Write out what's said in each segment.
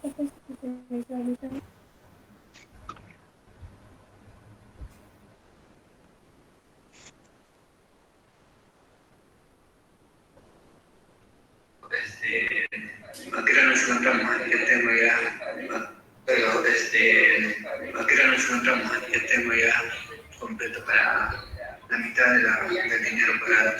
Akhirnya encontramos el tema ya, pero akhirnya nos encontramos el tema ya completo para la mitad del dinero pagado.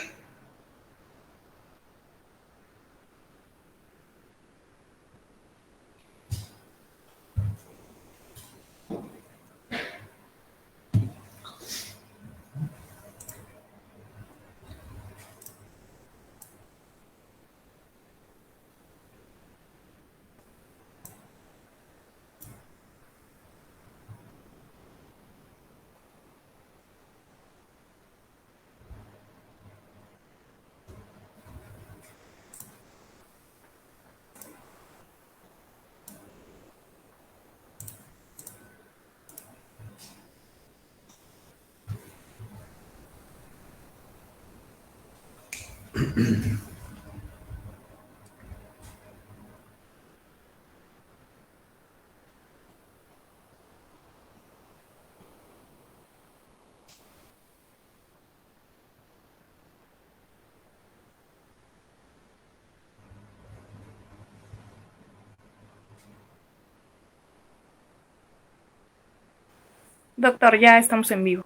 Doctor, ya estamos en vivo.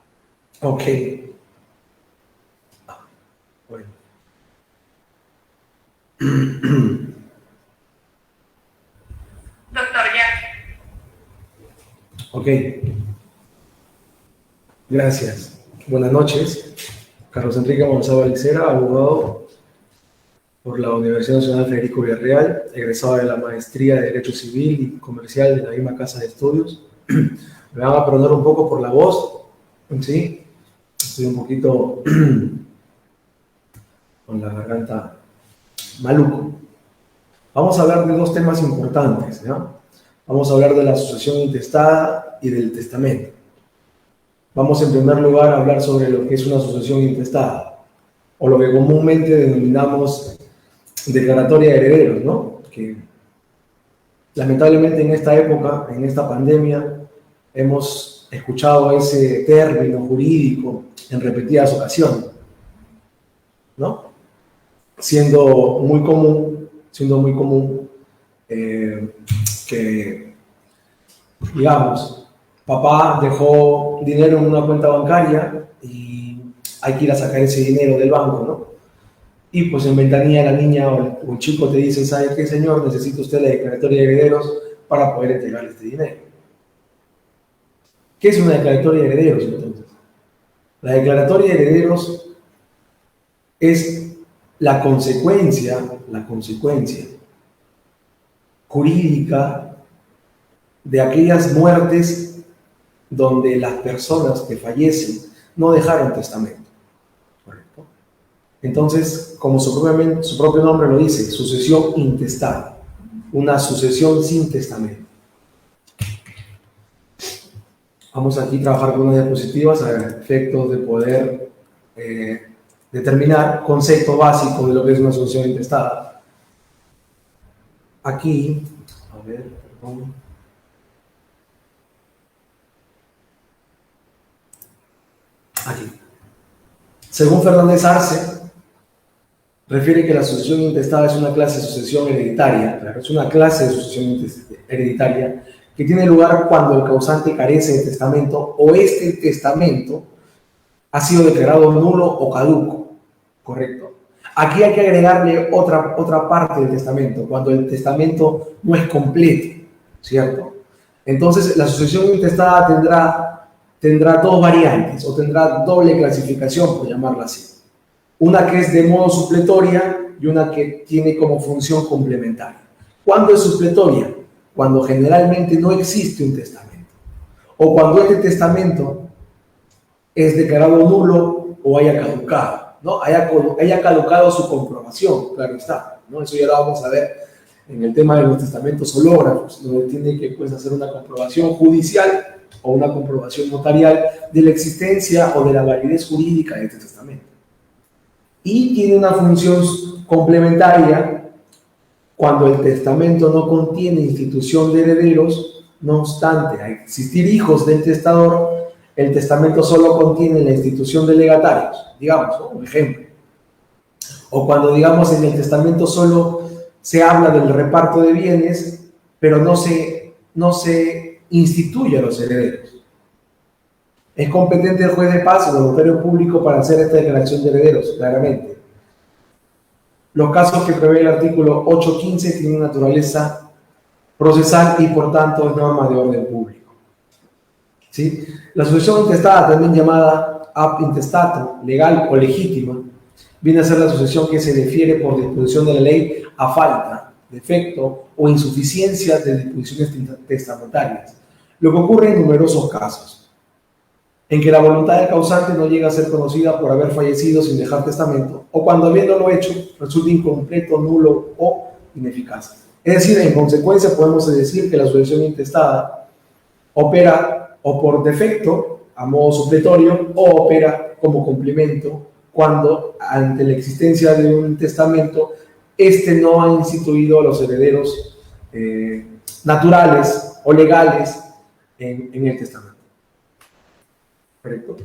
Ok. Bueno. Doctor, ya. Ok. Gracias. Buenas noches. Carlos Enrique Gonzalo Alicera, abogado por la Universidad Nacional Federico Villarreal, egresado de la Maestría de Derecho Civil y Comercial de la misma Casa de Estudios. Me van a perdonar un poco por la voz, ¿sí? Estoy un poquito con la garganta maluco. Vamos a hablar de dos temas importantes, ¿no? Vamos a hablar de la sucesión intestada y del testamento. Vamos en primer lugar a hablar sobre lo que es una sucesión intestada, o lo que comúnmente denominamos declaratoria de herederos, ¿no? Que lamentablemente en esta época, en esta pandemia, hemos escuchado ese término jurídico en repetidas ocasiones, ¿no? Siendo muy común que, digamos, papá dejó dinero en una cuenta bancaria y hay que ir a sacar ese dinero del banco, ¿no? Y pues en ventanilla la niña o el chico te dice, ¿sabe qué, señor? Necesita usted la declaratoria de herederos para poder entregarle este dinero. ¿Qué es una declaratoria de herederos, entonces? La declaratoria de herederos es la consecuencia jurídica de aquellas muertes donde las personas que fallecen no dejaron testamento. ¿Correcto? Entonces, como su propio nombre lo dice, sucesión intestada, una sucesión sin testamento. Vamos aquí a trabajar con unas diapositivas a efectos de poder determinar concepto básico de lo que es una sucesión intestada. Aquí, a ver, perdón. Aquí. Según Fernández Arce, refiere que la sucesión intestada es una clase de sucesión hereditaria, claro, es una clase de sucesión hereditaria que tiene lugar cuando el causante carece de testamento o este testamento ha sido declarado nulo o caduco, ¿correcto? Aquí hay que agregarle otra parte del testamento, cuando el testamento no es completo, ¿cierto? Entonces, la sucesión intestada tendrá dos variantes, o tendrá doble clasificación, por llamarla así. Una que es de modo supletoria y una que tiene como función complementaria. ¿Cuándo es supletoria? Cuando generalmente no existe un testamento, o cuando este testamento es declarado nulo o haya caducado, ¿no? Haya caducado su comprobación, claro está, ¿no? Eso ya lo vamos a ver en el tema de los testamentos hológrafos, donde tiene que hacer una comprobación judicial o una comprobación notarial de la existencia o de la validez jurídica de este testamento. Y tiene una función complementaria cuando el testamento no contiene institución de herederos. No obstante, al existir hijos del testador, el testamento solo contiene la institución de legatarios, digamos, ¿no? Un ejemplo. O cuando, digamos, en el testamento solo se habla del reparto de bienes, pero no se instituye a los herederos. Es competente el juez de paz o el notario público para hacer esta declaración de herederos, claramente. Los casos que prevé el artículo 815 tienen naturaleza procesal y, por tanto, es norma de orden público. ¿Sí? La sucesión intestada, también llamada ab intestatum, legal o legítima, viene a ser la sucesión que se defiere por disposición de la ley a falta, defecto o insuficiencia de disposiciones testamentarias, lo que ocurre en numerosos casos, en que la voluntad del causante no llega a ser conocida por haber fallecido sin dejar testamento, o cuando habiéndolo hecho resulta incompleto, nulo o ineficaz. Es decir, en consecuencia podemos decir que la sucesión intestada opera o por defecto, a modo supletorio, o opera como complemento cuando, ante la existencia de un testamento, este no ha instituido a los herederos naturales o legales en el testamento. ¿Correcto?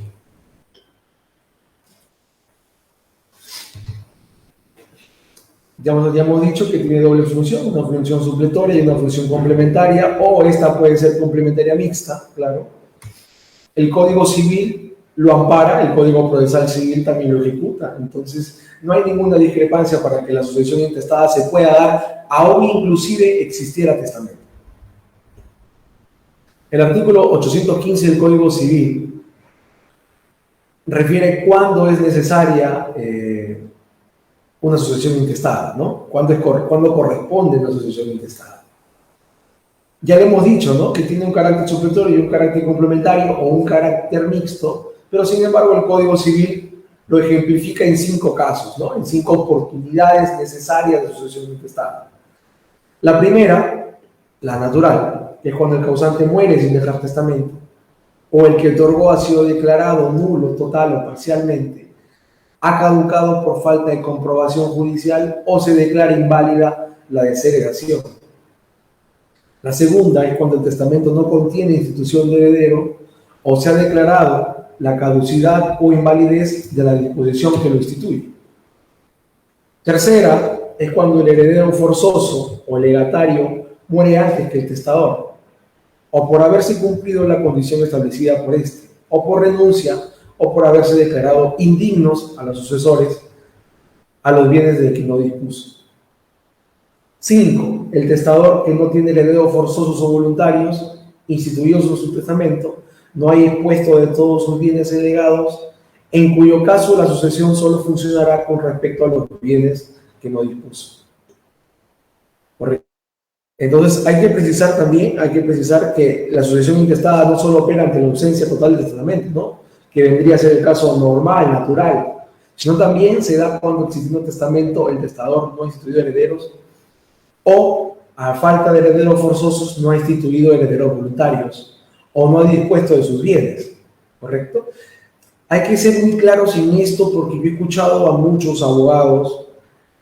Ya hemos dicho que tiene doble función, una función supletoria y una función complementaria, o esta puede ser complementaria mixta, claro. El Código Civil lo ampara, el Código Procesal Civil también lo ejecuta, entonces no hay ninguna discrepancia para que la sucesión intestada se pueda dar, aún inclusive existiera testamento. El artículo 815 del Código Civil refiere cuándo es necesaria una sucesión intestada, ¿no? ¿Cuándo corresponde una sucesión intestada? Ya le hemos dicho, ¿no? Que tiene un carácter supletorio y un carácter complementario o un carácter mixto, pero sin embargo el Código Civil lo ejemplifica en 5 casos, ¿no? En 5 oportunidades necesarias de sucesión intestada. La primera, la natural, que es cuando el causante muere sin dejar testamento, o el que otorgó ha sido declarado nulo, total o parcialmente, ha caducado por falta de comprobación judicial o se declara inválida la desheredación. La segunda es cuando el testamento no contiene institución de heredero o se ha declarado la caducidad o invalidez de la disposición que lo instituye. Tercera es cuando el heredero forzoso o legatario muere antes que el testador, o por haberse cumplido la condición establecida por este, o por renuncia, o por haberse declarado indignos a los sucesores a los bienes de que no dispuso. 5. El testador que no tiene herederos forzosos o voluntarios, instituidos en su testamento, no ha dispuesto de todos sus bienes heredados, en cuyo caso la sucesión solo funcionará con respecto a los bienes que no dispuso. Correcto. Entonces hay que precisar que la sucesión intestada no solo opera ante la ausencia total del testamento, ¿no? Que vendría a ser el caso normal, natural, sino también se da cuando existiendo un testamento, el testador no ha instituido herederos, o a falta de herederos forzosos no ha instituido herederos voluntarios, o no ha dispuesto de sus bienes, ¿correcto? Hay que ser muy claros en esto porque yo he escuchado a muchos abogados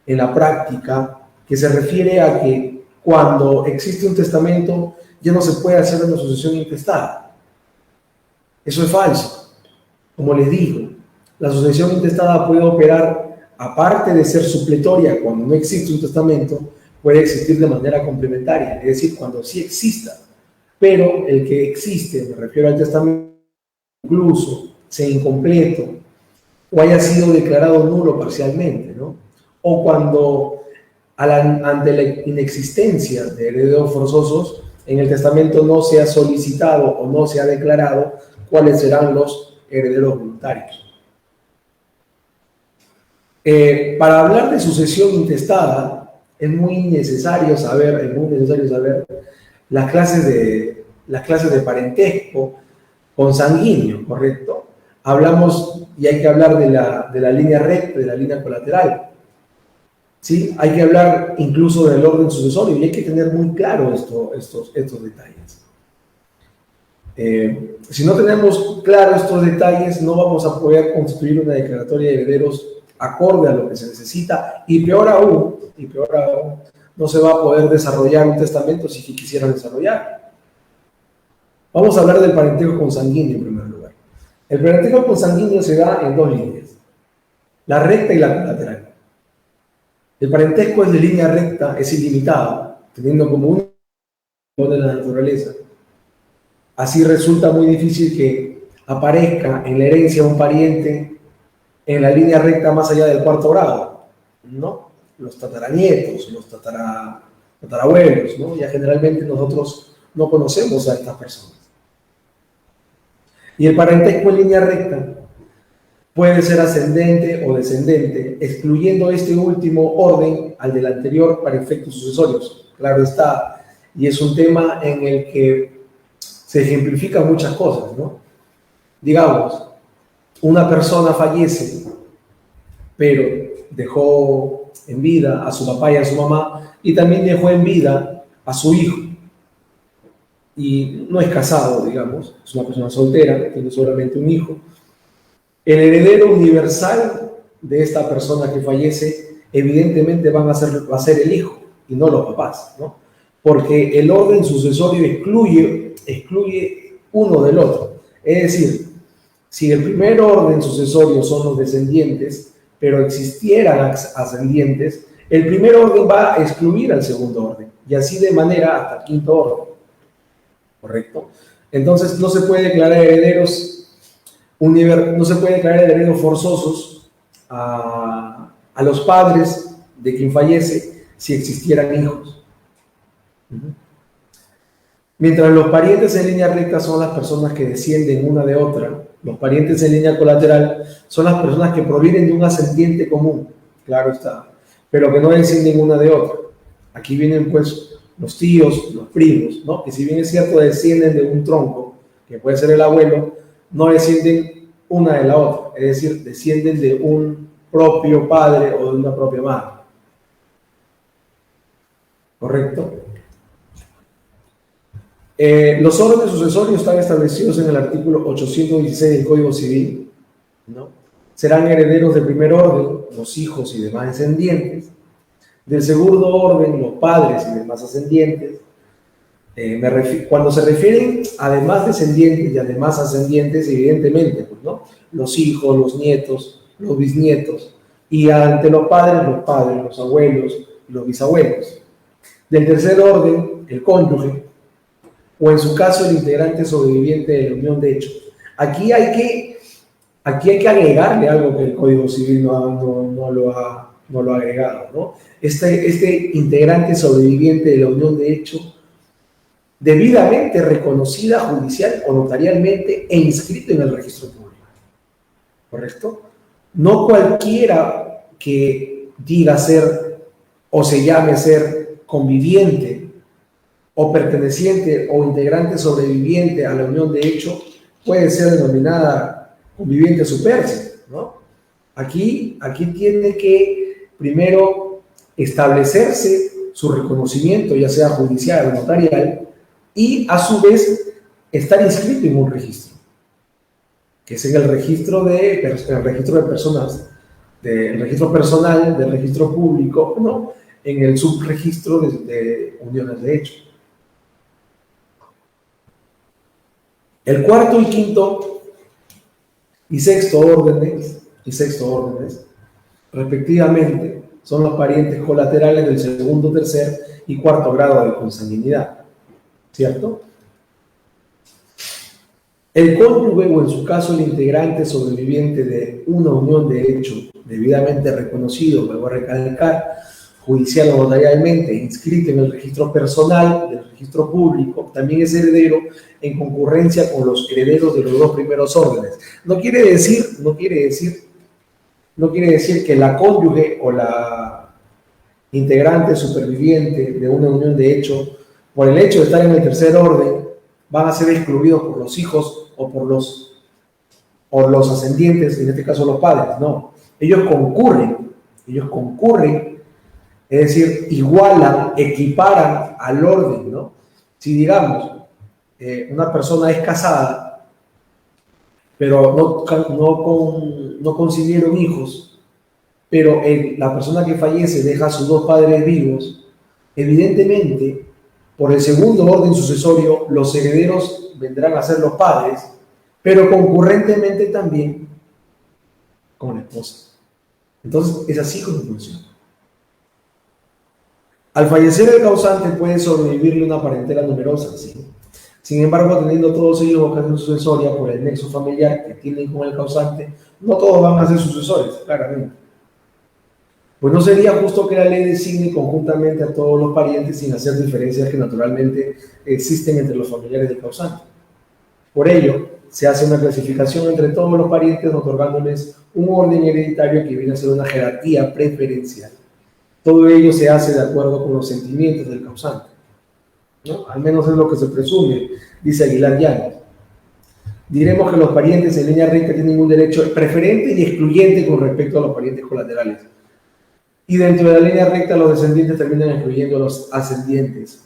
en la práctica que se refiere a que cuando existe un testamento ya no se puede hacer una sucesión intestada. Eso es falso. Como les digo, la sucesión intestada puede operar, aparte de ser supletoria cuando no existe un testamento, puede existir de manera complementaria, es decir, cuando sí exista, pero el que existe, me refiero al testamento, incluso sea incompleto o haya sido declarado nulo parcialmente, ¿no? O cuando ante la inexistencia de herederos forzosos, en el testamento no se ha solicitado o no se ha declarado cuáles serán los herederos voluntarios. Para hablar de sucesión intestada, es muy necesario saber las clases de parentesco consanguíneo, ¿correcto? Hablamos y hay que hablar de la línea recta, de la línea colateral. ¿Sí? Hay que hablar incluso del orden sucesorio y hay que tener muy claro estos detalles. Si no tenemos claro estos detalles, no vamos a poder constituir una declaratoria de herederos acorde a lo que se necesita y peor aún, no se va a poder desarrollar un testamento si quisiera desarrollar. Vamos a hablar del parentesco consanguíneo en primer lugar. El parentesco consanguíneo se da en dos líneas, la recta y la colateral. El parentesco es de línea recta, es ilimitado, teniendo como un de la naturaleza. Así resulta muy difícil que aparezca en la herencia un pariente en la línea recta más allá del cuarto grado, ¿no? Los tataranietos, los tatarabuelos, ¿no? Ya generalmente nosotros no conocemos a estas personas. Y el parentesco en línea recta puede ser ascendente o descendente, excluyendo este último orden al del anterior para efectos sucesorios. Claro está, y es un tema en el que se ejemplifican muchas cosas, ¿no? Digamos, una persona fallece, pero dejó en vida a su papá y a su mamá, y también dejó en vida a su hijo. Y no es casado, digamos, es una persona soltera, tiene solamente un hijo. El heredero universal de esta persona que fallece, evidentemente va a ser el hijo y no los papás, ¿no? Porque el orden sucesorio excluye uno del otro. Es decir, si el primer orden sucesorio son los descendientes, pero existieran ascendientes, el primer orden va a excluir al segundo orden, y así de manera hasta el quinto orden. ¿Correcto? Entonces no se puede declarar herederos forzosos a los padres de quien fallece si existieran hijos. Mientras los parientes en línea recta son las personas que descienden una de otra, los parientes en línea colateral son las personas que provienen de un ascendiente común, claro está, pero que no descienden una de otra. Aquí vienen pues los tíos, los primos, ¿no? Que si bien es cierto descienden de un tronco, que puede ser el abuelo, no descienden una de la otra, es decir, descienden de un propio padre o de una propia madre. ¿Correcto? Los órdenes sucesorios están establecidos en el artículo 816 del Código Civil, ¿no? Serán herederos de primer orden los hijos y demás descendientes, del segundo orden los padres y demás ascendientes. Cuando se refieren a demás descendientes y a demás ascendientes, evidentemente, pues, ¿no? Los hijos, los nietos, los bisnietos, y ante los padres, los abuelos, los bisabuelos. Del tercer orden, el cónyuge, o en su caso el integrante sobreviviente de la unión de hecho. Aquí hay que agregarle algo que el Código Civil no lo ha agregado, ¿no? Este integrante sobreviviente de la unión de hecho, debidamente reconocida judicial o notarialmente e inscrito en el registro público. ¿Correcto? No cualquiera que diga ser o se llame ser conviviente o perteneciente o integrante sobreviviente a la unión de hecho puede ser denominada conviviente superse, ¿no? Aquí tiene que primero establecerse su reconocimiento, ya sea judicial o notarial, y a su vez estar inscrito en un registro, que es en el registro de personas, del registro personal, del registro público, ¿no? En el subregistro de uniones de hecho. El cuarto y quinto y sexto órdenes, respectivamente, son los parientes colaterales del segundo, tercer y cuarto grado de consanguinidad, ¿cierto? El cónyuge o en su caso el integrante sobreviviente de una unión de hecho debidamente reconocido, vuelvo a recalcar, judicial o notarialmente inscrito en el registro personal del registro público, también es heredero en concurrencia con los herederos de los dos primeros órdenes. No quiere decir que la cónyuge o la integrante superviviente de una unión de hecho, por el hecho de estar en el tercer orden, van a ser excluidos por los hijos o por los ascendientes, en este caso los padres. No, ellos concurren, es decir, igualan, equiparan al orden, ¿no? Si digamos, una persona es casada, pero no concibieron hijos, pero la persona que fallece deja a sus dos padres vivos, Evidentemente, por el segundo orden sucesorio, los herederos vendrán a ser los padres, pero concurrentemente también con la esposa. Entonces, es así como funciona. Al fallecer el causante puede sobrevivirle una parentela numerosa, ¿sí? Sin embargo, teniendo todos ellos vocación sucesoria por el nexo familiar que tienen con el causante, no todos van a ser sucesores, claramente. Pues no sería justo que la ley designe conjuntamente a todos los parientes sin hacer diferencias que naturalmente existen entre los familiares del causante. Por ello, se hace una clasificación entre todos los parientes otorgándoles un orden hereditario que viene a ser una jerarquía preferencial. Todo ello se hace de acuerdo con los sentimientos del causante, ¿no? Al menos es lo que se presume, dice Aguilar Llanos. Diremos que los parientes en línea recta tienen un derecho preferente y excluyente con respecto a los parientes colaterales. Y dentro de la línea recta los descendientes terminan excluyendo a los ascendientes.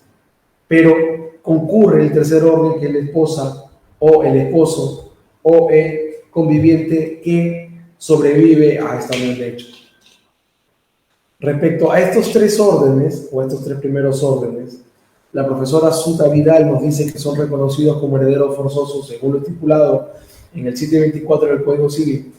Pero concurre el tercer orden, que es la esposa o el esposo o el conviviente que sobrevive a esta unión de hecho. Respecto a estos tres órdenes, o estos tres primeros órdenes, la profesora Suta Vidal nos dice que son reconocidos como herederos forzosos según lo estipulado en el 724 del Código Civil,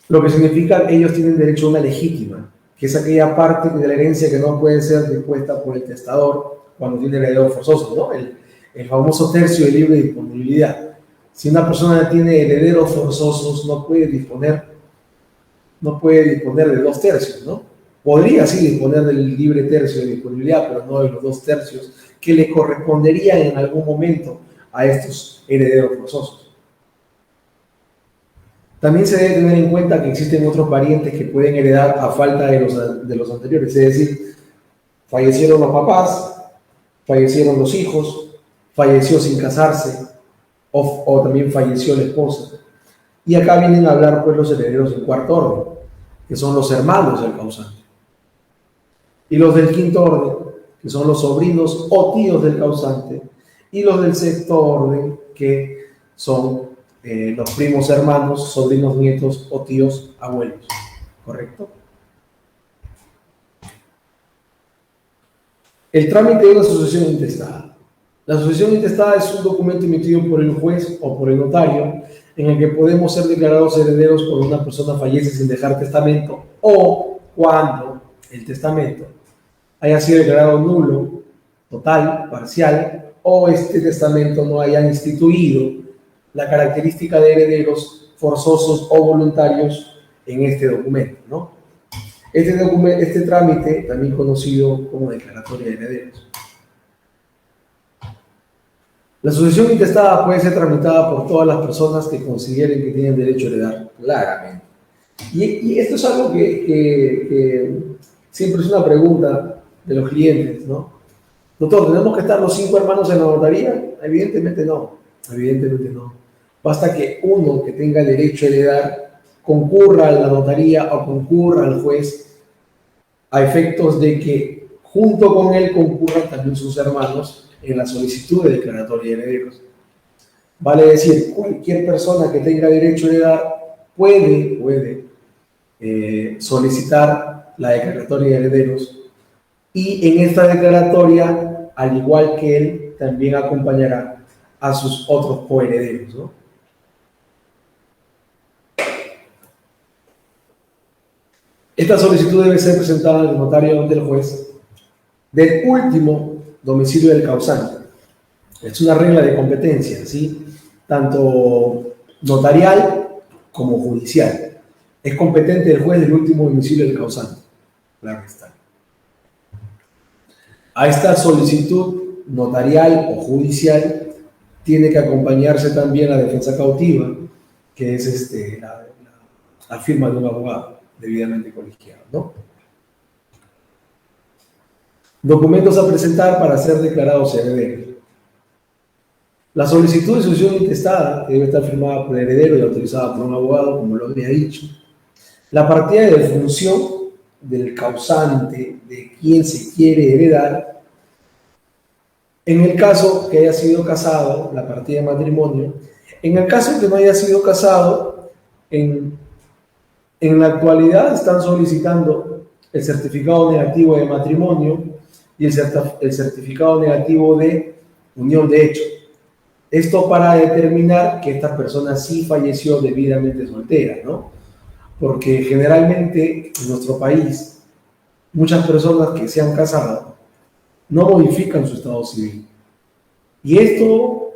lo que significa que ellos tienen derecho a una legítima, que es aquella parte de la herencia que no puede ser dispuesta por el testador cuando tiene herederos forzosos, ¿no? El famoso tercio de libre disponibilidad. Si una persona tiene herederos forzosos, no puede disponer de 2/3, ¿no? Podría sí disponer del libre tercio de disponibilidad, pero no de los 2/3 que le corresponderían en algún momento a estos herederos forzosos. También se debe tener en cuenta que existen otros parientes que pueden heredar a falta de los anteriores, es decir, fallecieron los papás, fallecieron los hijos, falleció sin casarse, o también falleció la esposa. Y acá vienen a hablar pues los herederos del cuarto orden, que son los hermanos del causante. Y los del quinto orden, que son los sobrinos o tíos del causante. Y los del sexto orden, que son los primos hermanos, sobrinos nietos o tíos abuelos. ¿Correcto? El trámite de una sucesión intestada. La sucesión intestada es un documento emitido por el juez o por el notario en el que podemos ser declarados herederos cuando una persona fallece sin dejar testamento o cuando el testamento haya sido declarado nulo, total, parcial, o este testamento no haya instituido la característica de herederos forzosos o voluntarios en este documento, ¿no? Este trámite, también conocido como declaratoria de herederos. La sucesión intestada puede ser tramitada por todas las personas que consideren que tienen derecho a heredar, claramente. Y esto es algo que siempre es una pregunta de los clientes, ¿no? Doctor, ¿tenemos que estar los 5 hermanos en la notaría? Evidentemente no, evidentemente no. Basta que uno que tenga derecho a heredar concurra a la notaría o concurra al juez a efectos de que junto con él concurran también sus hermanos en la solicitud de declaratoria de herederos. Vale decir, cualquier persona que tenga derecho a heredar puede solicitar la declaratoria de herederos, y en esta declaratoria, al igual que él, también acompañará a sus otros coherederos, ¿no? Esta solicitud debe ser presentada al notario ante el juez del último domicilio del causante. Es una regla de competencia, ¿sí? Tanto notarial como judicial. Es competente el juez del último domicilio del causante. Claro está. A esta solicitud notarial o judicial tiene que acompañarse también la defensa cautiva, que es la firma de un abogado debidamente colegiado, ¿no? Documentos a presentar para ser declarados herederos. La solicitud de sucesión intestada debe estar firmada por el heredero y autorizada por un abogado, como lo había dicho. La partida de defunción del causante, de quien se quiere heredar, en el caso que haya sido casado, la partida de matrimonio. En el caso que no haya sido casado, en la actualidad están solicitando el certificado negativo de matrimonio y el certificado negativo de unión de hecho. Esto para determinar que esta persona sí falleció debidamente soltera, ¿no? Porque generalmente en nuestro país, muchas personas que se han casado no modifican su estado civil. Y esto,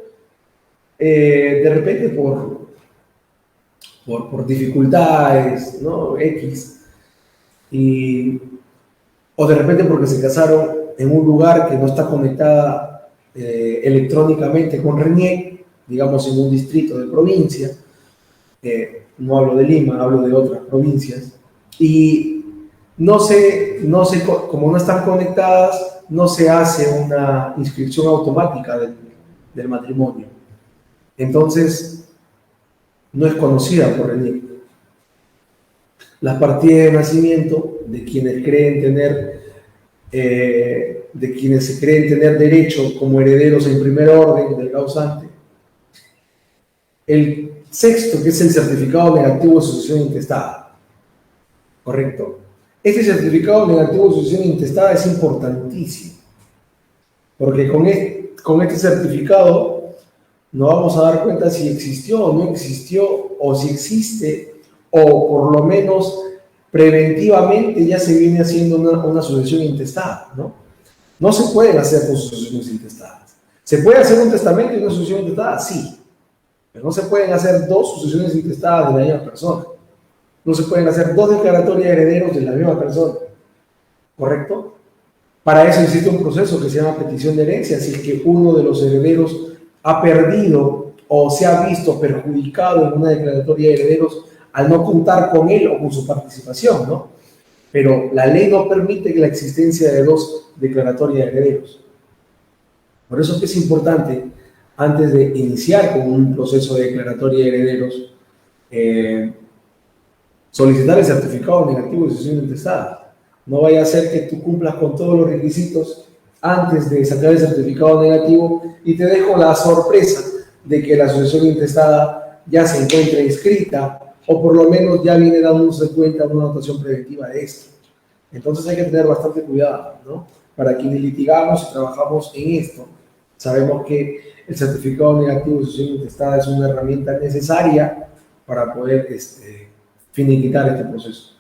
de repente, por dificultades, ¿no? X, o de repente porque se casaron en un lugar que no está conectada electrónicamente con RENIEC, digamos en un distrito de provincia, no hablo de Lima, hablo de otras provincias, y como no están conectadas, no se hace una inscripción automática del matrimonio. Entonces, no es conocida por RENIEC. Las partidas de nacimiento de quienes se creen tener derecho como herederos en primer orden del causante. El sexto, que es el certificado negativo de sucesión intestada. ¿Correcto? Este certificado negativo de sucesión intestada es importantísimo, porque con este certificado nos vamos a dar cuenta si existió o no existió, o si existe, o por lo menos preventivamente ya se viene haciendo una sucesión intestada, ¿no? No se pueden hacer dos sucesiones intestadas. ¿Se puede hacer un testamento y una sucesión intestada? Sí. Pero no se pueden hacer dos sucesiones intestadas de la misma persona. No se pueden hacer dos declaratorias de herederos de la misma persona. ¿Correcto? Para eso existe un proceso que se llama petición de herencia. Si es que uno de los herederos ha perdido o se ha visto perjudicado en una declaratoria de herederos al no contar con él o con su participación, ¿no? Pero la ley no permite la existencia de dos declaratorias de herederos. Por eso es que es importante, antes de iniciar con un proceso de declaratoria de herederos, solicitar el certificado negativo de sucesión intestada. No vaya a ser que tú cumplas con todos los requisitos antes de sacar el certificado negativo y te dejo la sorpresa de que la sucesión intestada ya se encuentra inscrita o por lo menos ya viene dándose cuenta una anotación preventiva de esto. Entonces hay que tener bastante cuidado, ¿no? Para quienes litigamos y trabajamos en esto, sabemos que el certificado negativo de sucesión intestada es una herramienta necesaria para poder finiquitar este proceso.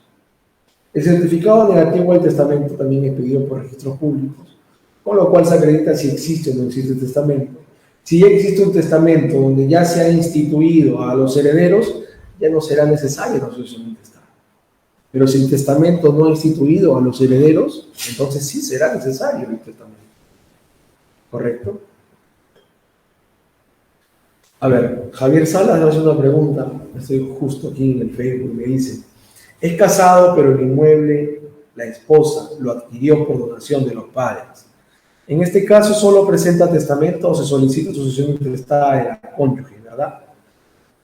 El certificado negativo del testamento también es pedido por registros públicos, con lo cual se acredita si existe o no existe testamento. Si ya existe un testamento donde ya se ha instituido a los herederos, ya no será necesaria la sucesión intestada. Pero si el testamento no ha instituido a los herederos, entonces sí será necesario el testamento. ¿Correcto? A ver, Javier Salas hace una pregunta, estoy justo aquí en el Facebook, me dice: es casado, pero el inmueble, la esposa, lo adquirió por donación de los padres. En este caso, ¿solo presenta testamento o se solicita sucesión intestada de la cónyuge, verdad?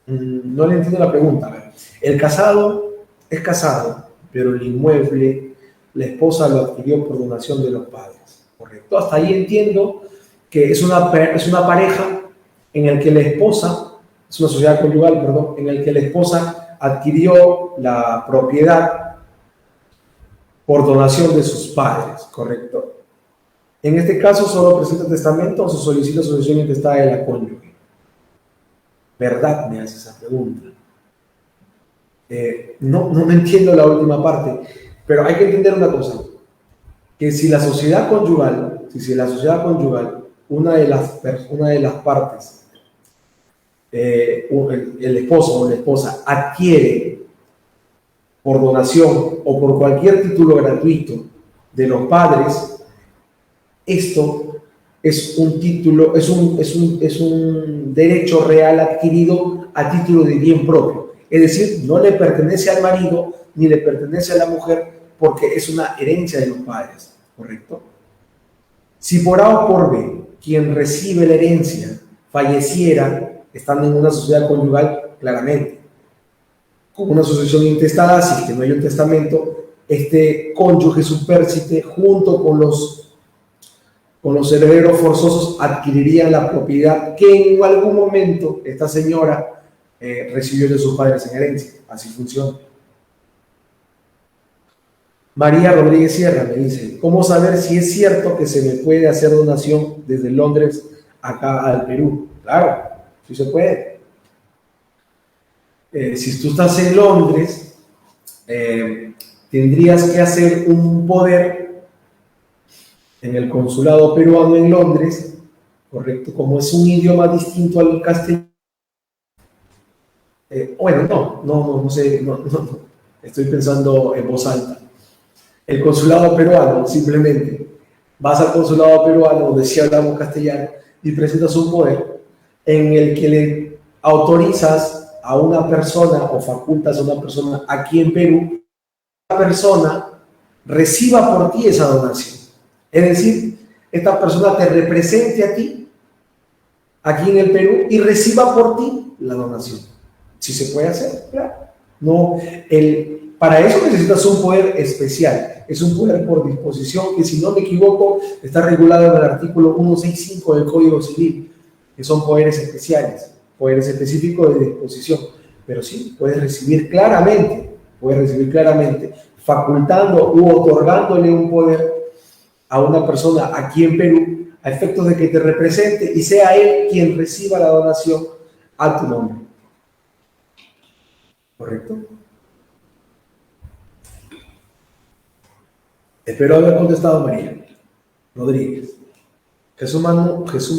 No le entiendo la pregunta. A ver, el casado es casado, pero el inmueble, la esposa lo adquirió por donación de los padres. ¿Correcto? Hasta ahí entiendo que es una pareja en el que la esposa, es una sociedad conyugal, perdón, en el que la esposa adquirió la propiedad por donación de sus padres, ¿correcto? En este caso, ¿solo presenta testamento o se solicita sucesión intestada de la cónyuge? ¿Verdad? Me hace esa pregunta. No entiendo la última parte, pero hay que entender una cosa, que si la sociedad conyugal, una de las partes, el esposo o la esposa adquiere por donación o por cualquier título gratuito de los padres, esto es un título, es un derecho real adquirido a título de bien propio. Es decir, no le pertenece al marido ni le pertenece a la mujer porque es una herencia de los padres, ¿correcto? Si por A o por B quien recibe la herencia falleciera estando en una sociedad conyugal, claramente, con una sucesión intestada, si es que no hay un testamento, este cónyuge supérsite junto con los herederos forzosos adquirirían la propiedad que en algún momento esta señora recibió de sus padres en herencia. Así funciona. María Rodríguez Sierra me dice, ¿cómo saber si es cierto que se me puede hacer donación desde Londres acá al Perú? Claro, sí se puede. Si tú estás en Londres, tendrías que hacer un poder en el consulado peruano en Londres, correcto, como es un idioma distinto al castellano. Bueno, no sé, no, estoy pensando en voz alta. El consulado peruano, simplemente vas al consulado peruano donde sí hablamos castellano y presentas un poder en el que le autorizas a una persona o facultas a una persona aquí en Perú, la persona reciba por ti esa donación. Es decir, esta persona te represente a ti aquí en el Perú y reciba por ti la donación. Si se puede hacer, claro. No, para eso necesitas un poder especial. Es un poder por disposición que, si no me equivoco, está regulado en el artículo 165 del Código Civil, que son poderes especiales, poderes específicos de disposición. Pero sí, puedes recibir claramente, facultando u otorgándole un poder a una persona aquí en Perú a efectos de que te represente y sea él quien reciba la donación a tu nombre. ¿Correcto? Espero haber contestado, María Rodríguez. Jesús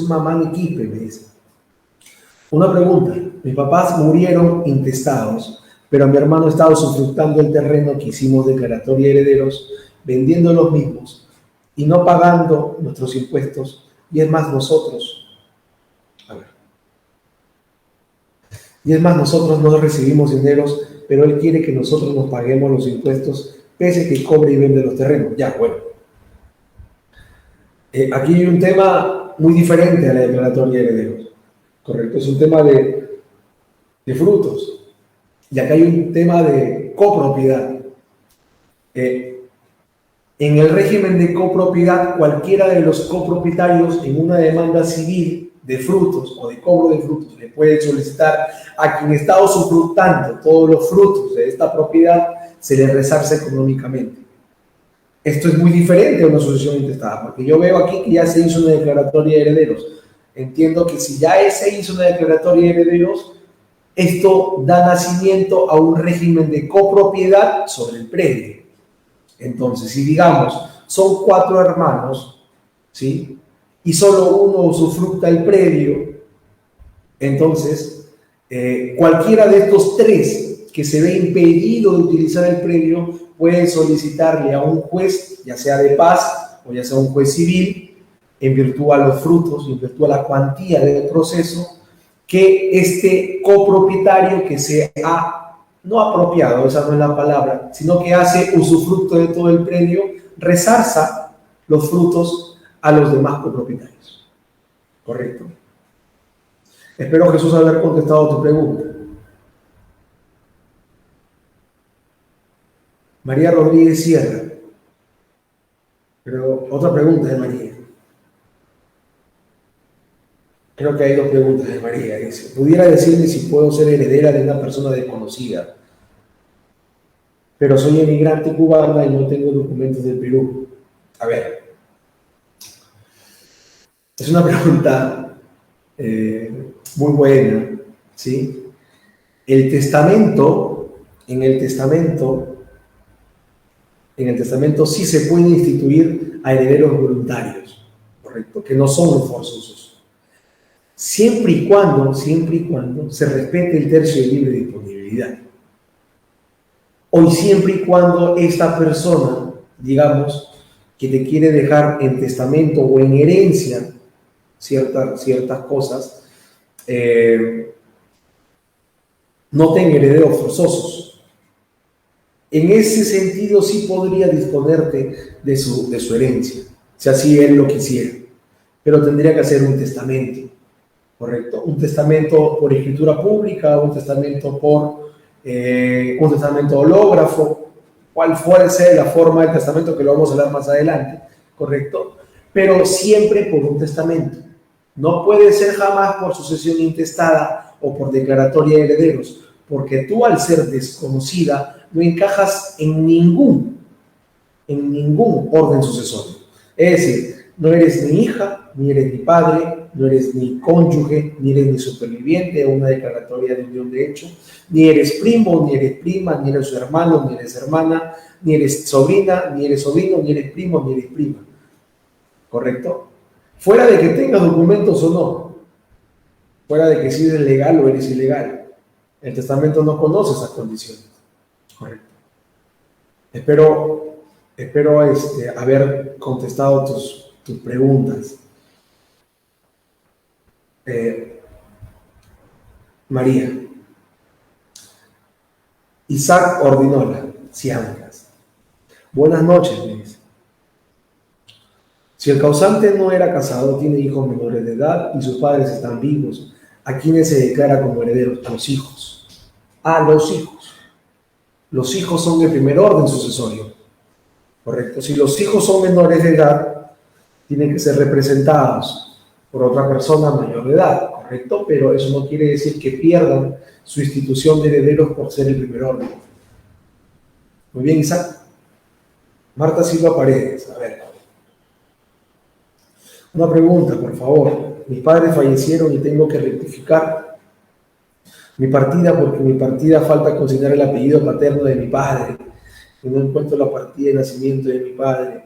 Mamán Iquipe me dice. Una pregunta. Mis papás murieron intestados, pero mi hermano estaba usufructando el terreno que hicimos declaratoria de herederos, vendiendo los mismos y no pagando nuestros impuestos, y es más nosotros no recibimos dineros, pero él quiere que nosotros nos paguemos los impuestos pese que cobre y vende los terrenos. Ya, bueno. Aquí hay un tema muy diferente a la declaratoria de herederos, ¿correcto? Es un tema de frutos. Y acá hay un tema de copropiedad. En el régimen de copropiedad, cualquiera de los copropietarios en una demanda civil de frutos o de cobro de frutos le puede solicitar a quien está usufructando todos los frutos de esta propiedad, se le resarce económicamente. Esto es muy diferente a una sucesión intestada, porque yo veo aquí que ya se hizo una declaratoria de herederos. Entiendo que si ya se hizo una declaratoria de herederos, esto da nacimiento a un régimen de copropiedad sobre el predio. Entonces, si digamos, son 4 hermanos, ¿sí? Y solo uno usufructa el predio, entonces, cualquiera de estos 3 que se ve impedido de utilizar el predio puede solicitarle a un juez, ya sea de paz o ya sea un juez civil, en virtud a los frutos, en virtud a la cuantía del proceso, que este copropietario que se ha no apropiado, esa no es la palabra, sino que hace usufructo de todo el predio, resarza los frutos a los demás copropietarios. ¿Correcto? Espero, Jesús, haber contestado tu pregunta. María Rodríguez Sierra. Pero otra pregunta de María. Creo que hay 2 preguntas de María. Dice, ¿pudiera decirme si puedo ser heredera de una persona desconocida? Pero soy emigrante cubana y no tengo documentos del Perú. A ver, es una pregunta muy buena, ¿sí? En el testamento sí se puede instituir a herederos voluntarios, ¿correcto? Que no son los forzosos. Siempre y cuando se respete el tercio de libre disponibilidad. O siempre y cuando esta persona, digamos, que te quiere dejar en testamento o en herencia ciertas cosas, no tenga herederos forzosos. En ese sentido sí podría disponerte de su herencia, si así él lo quisiera. Pero tendría que hacer un testamento, ¿correcto? Un testamento por escritura pública, un testamento hológrafo, cuál fuese la forma del testamento, que lo vamos a hablar más adelante, ¿correcto? Pero siempre por un testamento. No puede ser jamás por sucesión intestada o por declaratoria de herederos, porque tú, al ser desconocida, no encajas en ningún en ningún orden sucesorio. Es decir, no eres ni hija, ni eres ni padre, no eres ni cónyuge, ni eres ni superviviente a una declaratoria de unión de hecho, ni eres primo, ni eres prima, ni eres su hermano, ni eres hermana, ni eres sobrina, ni eres sobrino, ni eres primo, ni eres prima. ¿Correcto? Fuera de que tengas documentos o no, fuera de que si eres legal o eres ilegal. El testamento no conoce esas condiciones. Correcto. Espero haber contestado tus preguntas. María. Isaac Ordinola, Ciancas. Buenas noches, me dice. Si el causante no era casado, tiene hijos menores de edad y sus padres están vivos, ¿a quiénes se declara como herederos? A los hijos. A los hijos. Los hijos son el primer orden sucesorio. Correcto. Si los hijos son menores de edad, tienen que ser representados por otra persona mayor de edad. Correcto. Pero eso no quiere decir que pierdan su institución de herederos por ser el primer orden. Muy bien, Isaac. Marta Silva Paredes. A ver. Una pregunta, por favor. Mis padres fallecieron y tengo que rectificar mi partida porque mi partida falta consignar el apellido paterno de mi padre y no encuentro la partida de nacimiento de mi padre.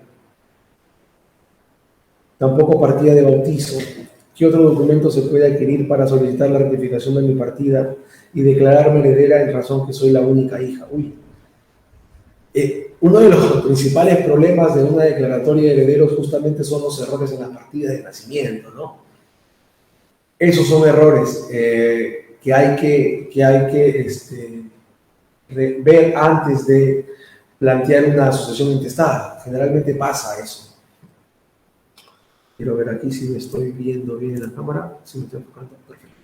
Tampoco partida de bautizo. ¿Qué otro documento se puede adquirir para solicitar la rectificación de mi partida y declararme heredera en razón que soy la única hija? Uno de los principales problemas de una declaratoria de herederos justamente son los errores en las partidas de nacimiento, ¿no? Esos son errores que hay que ver antes de plantear una asociación intestada. Generalmente pasa eso. Quiero ver aquí si me estoy viendo bien en la cámara. Si me estoy enfocando. Perfecto.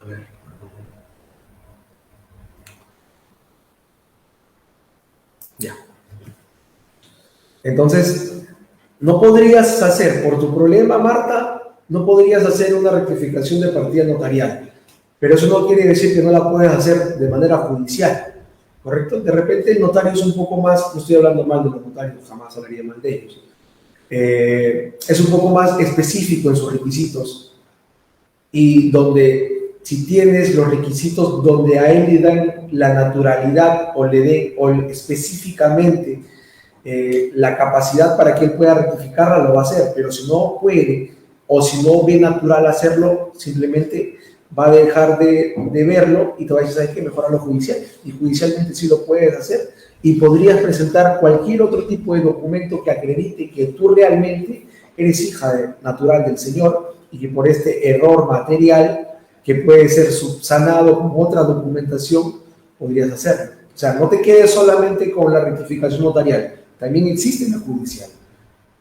A ver. Ya. Entonces, no podrías hacer, por tu problema, Marta, no podrías hacer una rectificación de partida notarial. Pero eso no quiere decir que no la puedes hacer de manera judicial. ¿Correcto? De repente el notario es un poco más, no estoy hablando mal de los notarios, jamás hablaría mal de ellos. Es un poco más específico en sus requisitos y donde si tienes los requisitos donde a él le dan la naturalidad o le den o específicamente la capacidad para que él pueda rectificarla, lo va a hacer, pero si no puede o si no ve natural hacerlo, simplemente va a dejar de verlo y te va a decir, ¿sabes qué? Mejor lo judicial. Y judicialmente sí lo puedes hacer y podrías presentar cualquier otro tipo de documento que acredite que tú realmente eres hija natural del Señor y que por este error material que puede ser subsanado con otra documentación, podrías hacerlo. O sea, no te quedes solamente con la rectificación notarial, también existe la judicial,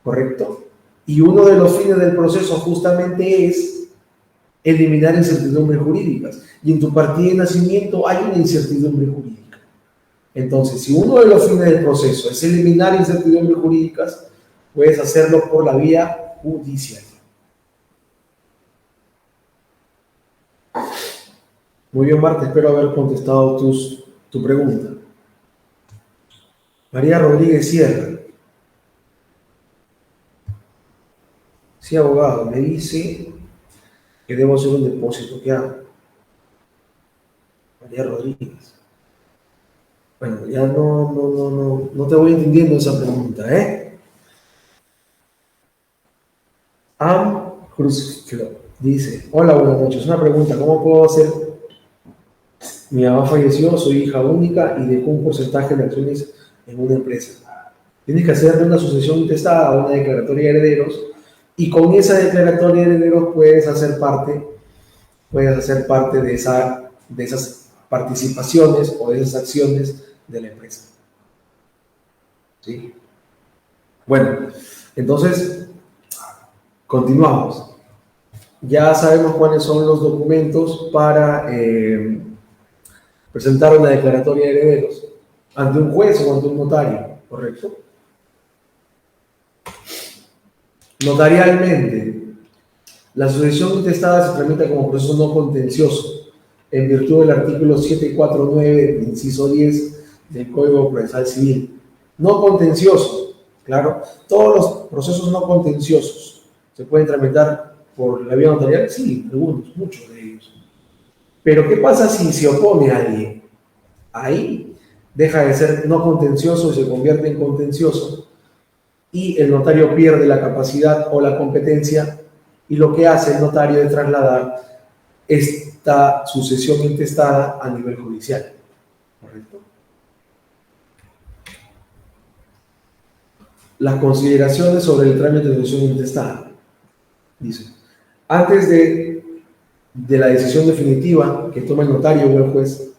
¿correcto? Y uno de los fines del proceso justamente es eliminar incertidumbres jurídicas. Y en tu partida de nacimiento hay una incertidumbre jurídica. Entonces, si uno de los fines del proceso es eliminar incertidumbres jurídicas, puedes hacerlo por la vía judicial. Muy bien, Marta, espero haber contestado tu pregunta. María Rodríguez Sierra. Sí, abogado, me dice que debo hacer un depósito. ¿Qué hago? María Rodríguez. Bueno, ya no te voy entendiendo esa pregunta, ¿eh? Am Cruzflo dice, hola, buenas noches. Una pregunta, ¿cómo puedo hacer? Mi mamá falleció, soy hija única y dejó un porcentaje de acciones en una empresa. Tienes que hacer una sucesión intestada, una declaratoria de herederos, y con esa declaratoria de herederos puedes hacer parte de esas participaciones o de esas acciones de la empresa. ¿Sí? Bueno, entonces, continuamos. Ya sabemos cuáles son los documentos para presentar una declaratoria de herederos ante un juez o ante un notario, ¿correcto? Notarialmente, la sucesión intestada se tramita como proceso no contencioso. en virtud del artículo 749, inciso 10 del Código Procesal Civil. No contencioso, claro, todos los procesos no contenciosos se pueden tramitar por la vía notarial, sí, algunos, muchos de ellos. Pero ¿qué pasa si se opone a alguien? Ahí deja de ser no contencioso y se convierte en contencioso y el notario pierde la capacidad o la competencia y lo que hace el notario es trasladar esta sucesión intestada a nivel judicial. ¿Correcto? Las consideraciones sobre el trámite de sucesión intestada. Dice, antes de la decisión definitiva que toma el notario o el juez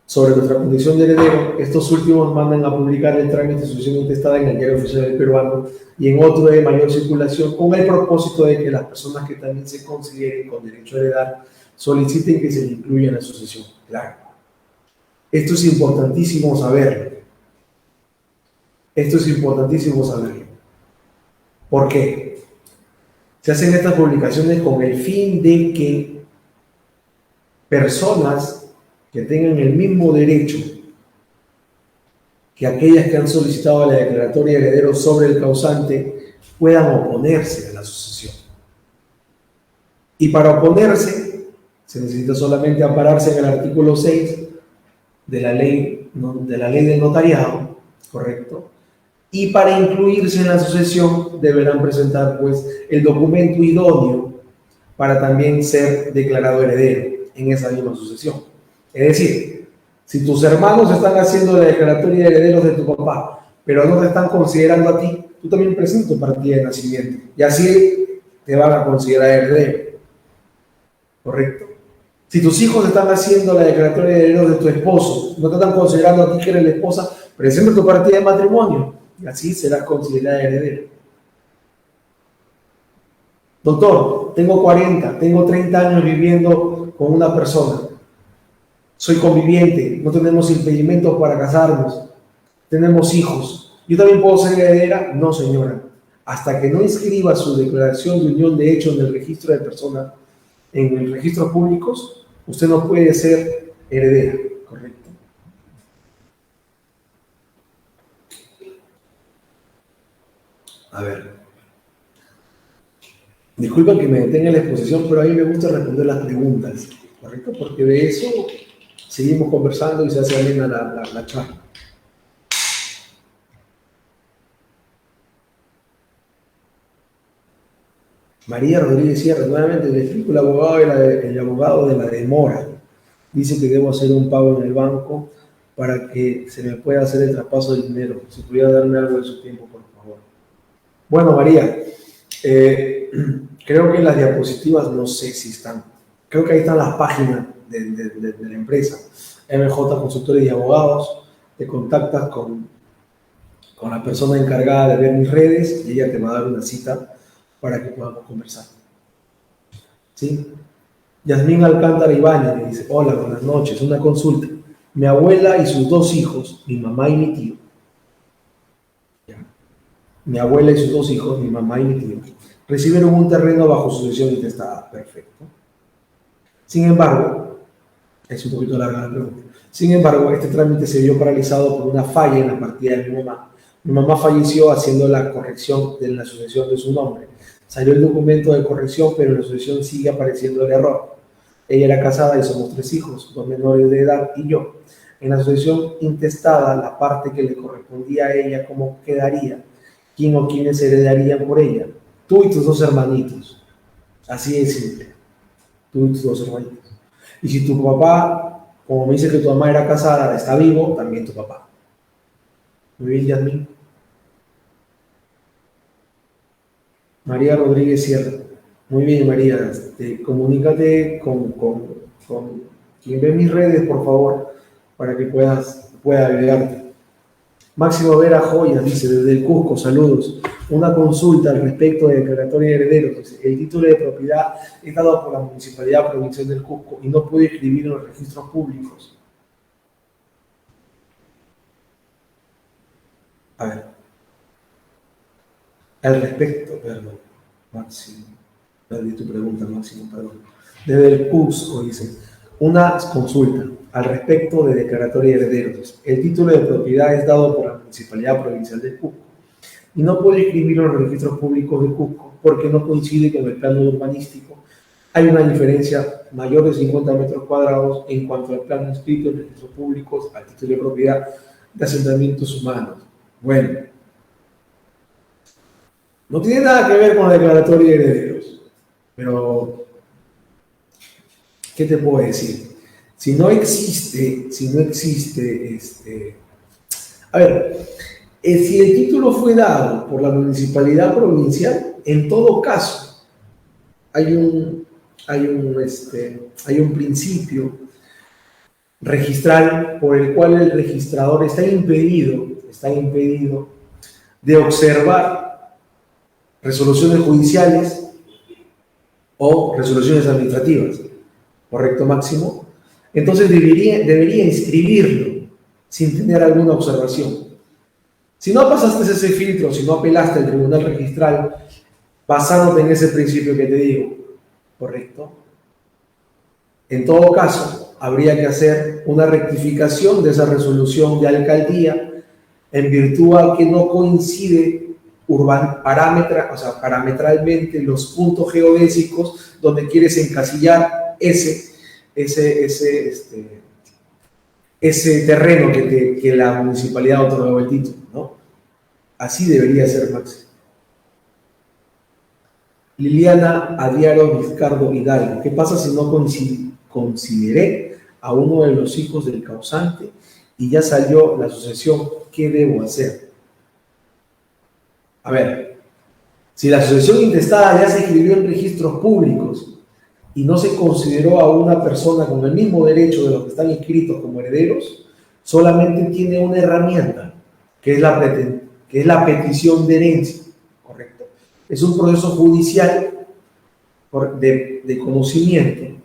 sobre nuestra condición de heredero, estos últimos mandan a publicar el trámite de sucesión intestada en el Diario Oficial del Peruano y en otro de mayor circulación, con el propósito de que las personas que también se consideren con derecho a heredar soliciten que se le incluya en la sucesión. Claro. Esto es importantísimo saberlo. Esto es importantísimo saberlo. ¿Por qué? Se hacen estas publicaciones con el fin de que personas que tengan el mismo derecho que aquellas que han solicitado la declaratoria de herederos sobre el causante puedan oponerse a la sucesión. Y para oponerse se necesita solamente ampararse en el artículo 6 de la ley del notariado, ¿correcto? Y para incluirse en la sucesión deberán presentar pues el documento idóneo para también ser declarado heredero en esa misma sucesión. Es decir, si tus hermanos están haciendo la declaratoria de herederos de tu papá, pero no te están considerando a ti, tú también presentas tu partida de nacimiento y así te van a considerar heredero. ¿Correcto? Si tus hijos están haciendo la declaratoria de herederos de tu esposo, no te están considerando a ti que eres la esposa, presenta tu partida de matrimonio y así serás considerada heredero. Doctor, tengo 40, tengo 30 años viviendo con una persona. Soy conviviente, no tenemos impedimentos para casarnos, tenemos hijos. ¿Yo también puedo ser heredera? No, señora. Hasta que no inscriba su declaración de unión de hecho en el registro de personas, en el registro públicos, usted no puede ser heredera, ¿correcto? A ver. Disculpen que me detenga en la exposición, pero a mí me gusta responder las preguntas, ¿correcto? Porque de eso seguimos conversando y se hace amena la charla. María Rodríguez Sierra, nuevamente le explico, el abogado de la demora. Dice que debo hacer un pago en el banco para que se me pueda hacer el traspaso del dinero. Si pudiera darme algo de su tiempo, por favor. Bueno, María, creo que las diapositivas no sé si están. Creo que ahí están las páginas de la empresa. MJ Consultores y Abogados. Te contactas con la persona encargada de ver mis redes y ella te va a dar una cita para que podamos conversar. ¿Sí? Yasmín Alcántara Ibáñez me dice, hola, buenas noches, una consulta. Mi abuela y sus dos hijos, mi mamá y mi tío. ¿Ya? Mi abuela y sus dos hijos, mi mamá y mi tío, recibieron un terreno bajo sucesión intestada. Perfecto. Sin embargo, es un poquito larga la pregunta. Sin embargo, este trámite se vio paralizado por una falla en la partida de mi mamá. Mi mamá falleció haciendo la corrección de la sucesión de su nombre. Salió el documento de corrección, pero en la sucesión sigue apareciendo el error. Ella era casada y somos 3 hijos, 2 menores de edad y yo. En la sucesión intestada, la parte que le correspondía a ella, ¿cómo quedaría? ¿Quién o quiénes heredarían por ella? Tú y tus 2 hermanitos. Así de simple. Tú y tus 2 hermanitos. Y si tu papá, como me dice que tu mamá era casada, está vivo, también tu papá. Muy bien, Yasmín. María Rodríguez Sierra. Muy bien, María. Comunícate con quien ve mis redes, por favor, para que pueda ayudarte. Máximo Vera Joyas dice, desde el Cusco, saludos. Una consulta al respecto de declaratoria de herederos. Dice, el título de propiedad es dado por la Municipalidad Provincial del Cusco y no puede escribir en los registros públicos. A ver. Al respecto, perdón. Máximo. Perdí tu pregunta, Máximo, perdón. Desde el Cusco dice, una consulta al respecto de declaratoria de herederos. El título de propiedad es dado por la Municipalidad Provincial de Cusco y no puede escribirlo en los registros públicos de Cusco porque no coincide con el plano urbanístico. Hay una diferencia mayor de 50 metros cuadrados en cuanto al plano inscrito en registros públicos al título de propiedad de asentamientos humanos. Bueno, no tiene nada que ver con la declaratoria de herederos, pero ¿qué te puedo decir? Si no existe, a ver, si el título fue dado por la municipalidad provincial, en todo caso, hay un principio registral por el cual el registrador está impedido de observar resoluciones judiciales o resoluciones administrativas. ¿Correcto, Máximo? Entonces debería inscribirlo sin tener alguna observación. Si no pasaste ese filtro, si no apelaste al tribunal registral, basándote en ese principio que te digo, ¿correcto? En todo caso, habría que hacer una rectificación de esa resolución de alcaldía en virtud a que no coincide parametralmente los puntos geodésicos donde quieres encasillar ese terreno que la municipalidad otorgó el título, ¿no? Así debería ser, Max. Liliana Adiaro Vizcardo Hidalgo. ¿Qué pasa si no consideré a uno de los hijos del causante y ya salió la sucesión? ¿Qué debo hacer? A ver, si la sucesión intestada ya se escribió en registros públicos y no se consideró a una persona con el mismo derecho de los que están inscritos como herederos, solamente tiene una herramienta, que es la petición de herencia, ¿correcto? Es un proceso judicial de conocimiento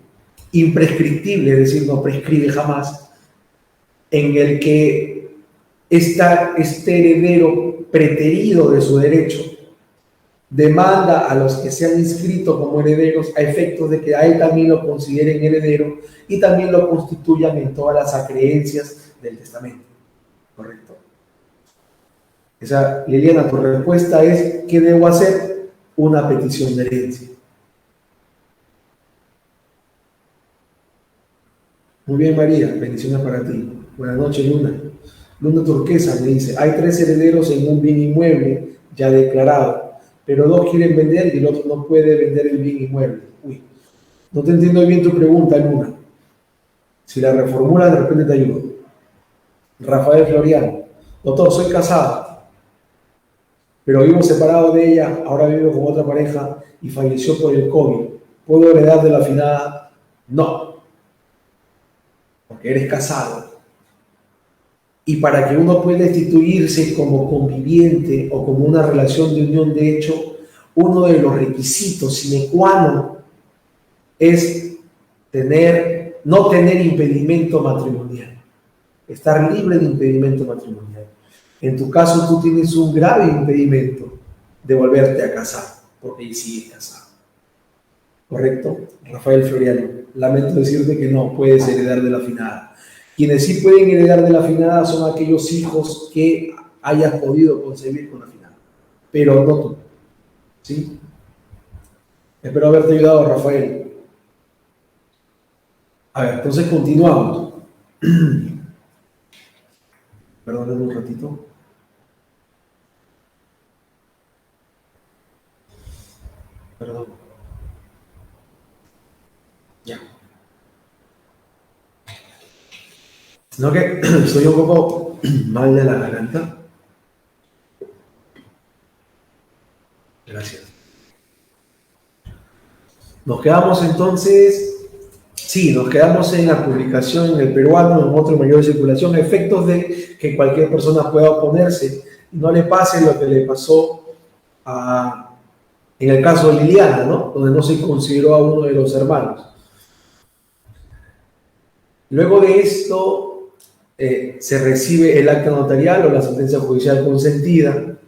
imprescriptible, es decir, no prescribe jamás, en el que este heredero preterido de su derecho demanda a los que se han inscrito como herederos a efectos de que a él también lo consideren heredero y también lo constituyan en todas las acreencias del testamento. ¿Correcto? Liliana, tu respuesta es: ¿qué debo hacer? Una petición de herencia. Muy bien, María, bendiciones para ti. Buenas noches, Luna. Luna Turquesa me dice: hay 3 herederos en un bien inmueble ya declarado, pero 2 quieren vender y el otro no puede vender el bien inmueble. Uy, no te entiendo bien tu pregunta, Luna. Si la reformulas, de repente te ayudo. Rafael Floriano: doctor, soy casado, pero vivo separado de ella, ahora vivo con otra pareja y falleció por el COVID. ¿Puedo heredar de la finada? No, porque eres casado. Y para que uno pueda instituirse como conviviente o como una relación de unión de hecho, uno de los requisitos sine qua non es no tener impedimento matrimonial, estar libre de impedimento matrimonial. En tu caso, tú tienes un grave impedimento de volverte a casar, porque ahí sigues casado. ¿Correcto? Rafael Floriano: lamento decirte que no puedes heredar de la finada. Quienes sí pueden heredar de la finada son aquellos hijos que hayas podido concebir con la finada, pero no tú. ¿Sí? Espero haberte ayudado, Rafael. A ver, entonces continuamos. Perdónenme un ratito. Perdón. Ya. Sino que estoy un poco mal de la garganta. Gracias. Nos quedamos entonces, nos quedamos en la publicación en el peruano, en otro mayor circulación, a efectos de que cualquier persona pueda oponerse y no le pase lo que le pasó en el caso de Liliana, ¿no? Donde no se consideró a uno de los hermanos. Luego de esto, se recibe el acta notarial o la sentencia judicial consentida,